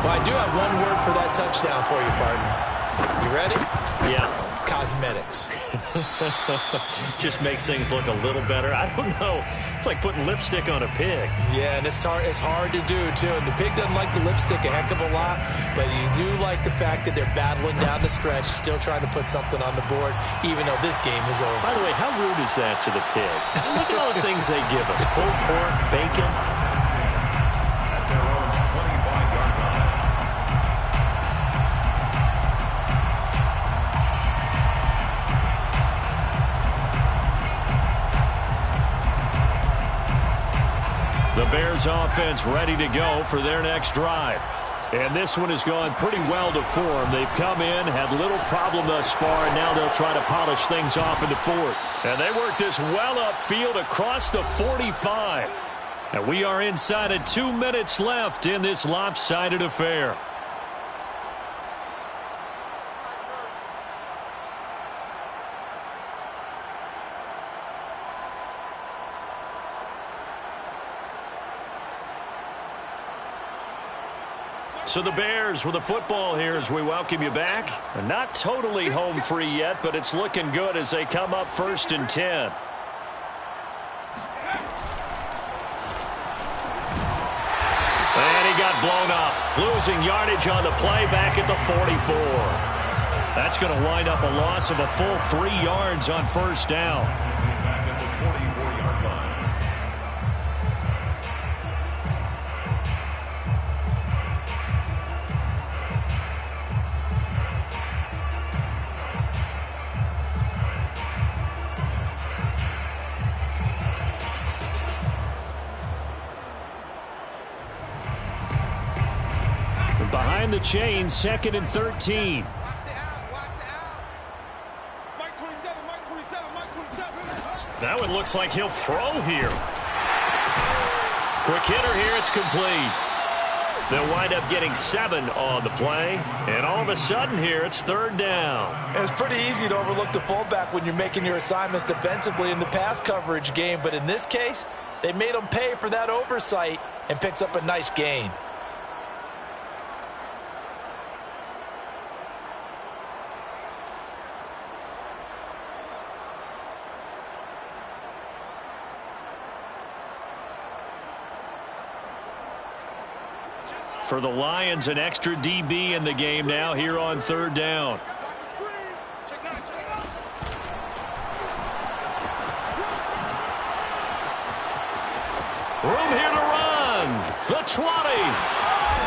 Speaker 2: Well, I do have 1 word for that touchdown for you, partner. You ready?
Speaker 1: Yeah.
Speaker 2: Cosmetics.
Speaker 1: Just makes things look a little better. I don't know. It's like putting lipstick on a pig.
Speaker 2: Yeah, and it's hard to do, too. And the pig doesn't like the lipstick a heck of a lot, but you do like the fact that they're battling down the stretch, still trying to put something on the board, even though this game is over.
Speaker 1: By the way, how rude is that to the pig? Look at all the things they give us. Pulled pork, bacon.
Speaker 3: At their own 25-yard line.
Speaker 1: The Bears offense ready to go for their next drive.
Speaker 5: And this one has gone pretty well to form. They've come in, had little problem thus far, and now they'll try to polish things off in the fourth. And they work this well upfield across the 45. And we are inside of 2 minutes left in this lopsided affair. So the Bears with the football here as we welcome you back. And not totally home free yet, but it's looking good as they come up 1st and 10. And he got blown up. Losing yardage on the play back at the 44. That's going to wind up a loss of a full 3 yards on 1st down.
Speaker 3: Back at the 44-yard line.
Speaker 5: Behind the chain, 2nd and 13. That one looks like he'll throw here. Quick hitter here, it's complete. They'll wind up getting 7 on the play. And all of a sudden here, it's 3rd down.
Speaker 2: It's pretty easy to overlook the fullback when you're making your assignments defensively in the pass coverage game. But in this case, they made him pay for that oversight and picks up a nice gain.
Speaker 5: For the Lions, an extra DB in the game now here on 3rd down. Room here to run. The 20.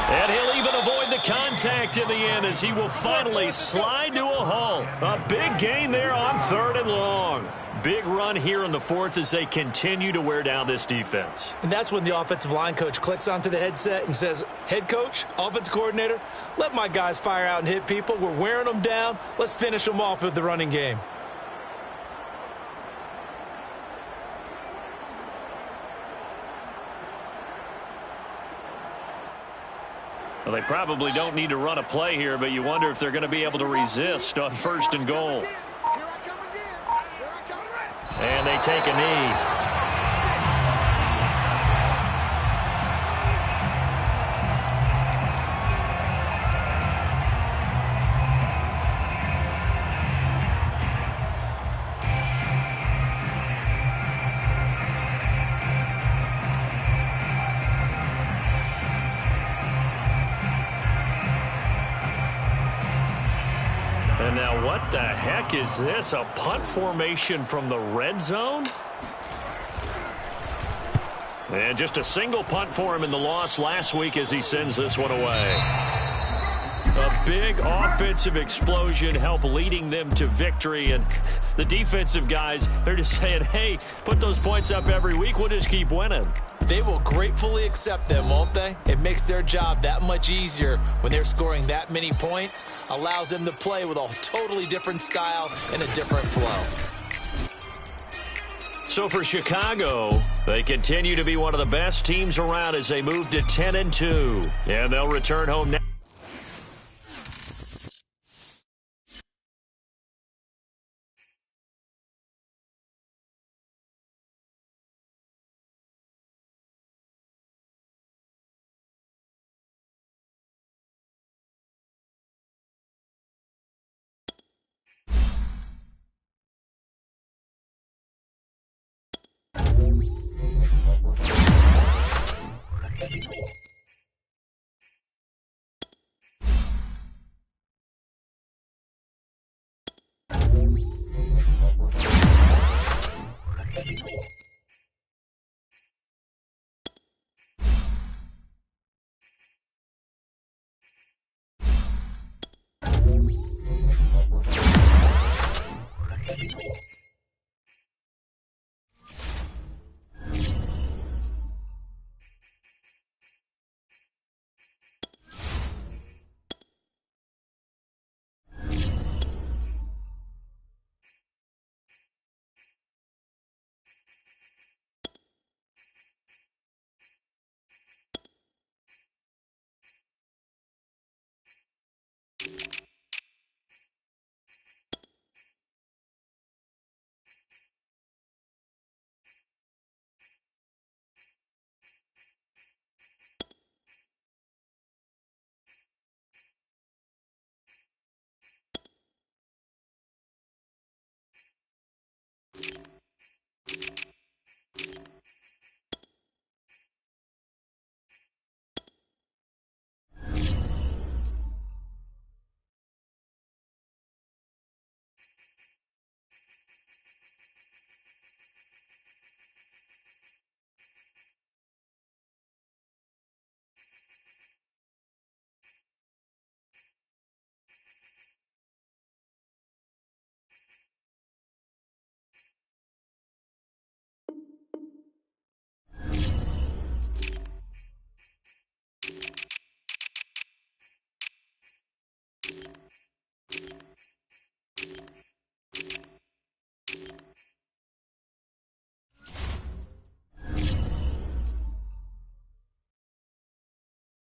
Speaker 5: And he'll even avoid the contact in the end as he will finally slide to a halt. A big gain there on 3rd and long. Big run here in the 4th as they continue to wear down this defense.
Speaker 2: And that's when the offensive line coach clicks onto the headset and says, head coach, offensive coordinator, let my guys fire out and hit people. We're wearing them down. Let's finish them off with the running game.
Speaker 5: Well, they probably don't need to run a play here, but you wonder if they're going to be able to resist on 1st and goal. And they take a knee. And now what the heck is this? A punt formation from the red zone? And just a single punt for him in the loss last week as he sends this one away. A big offensive explosion help leading them to victory. And the defensive guys, they're just saying, hey, put those points up every week. We'll just keep winning.
Speaker 2: They will gratefully accept them, won't they? It makes their job that much easier when they're scoring that many points. Allows them to play with a totally different style and a different flow.
Speaker 5: So for Chicago, they continue to be one of the best teams around as they move to 10-2. And they'll return home now.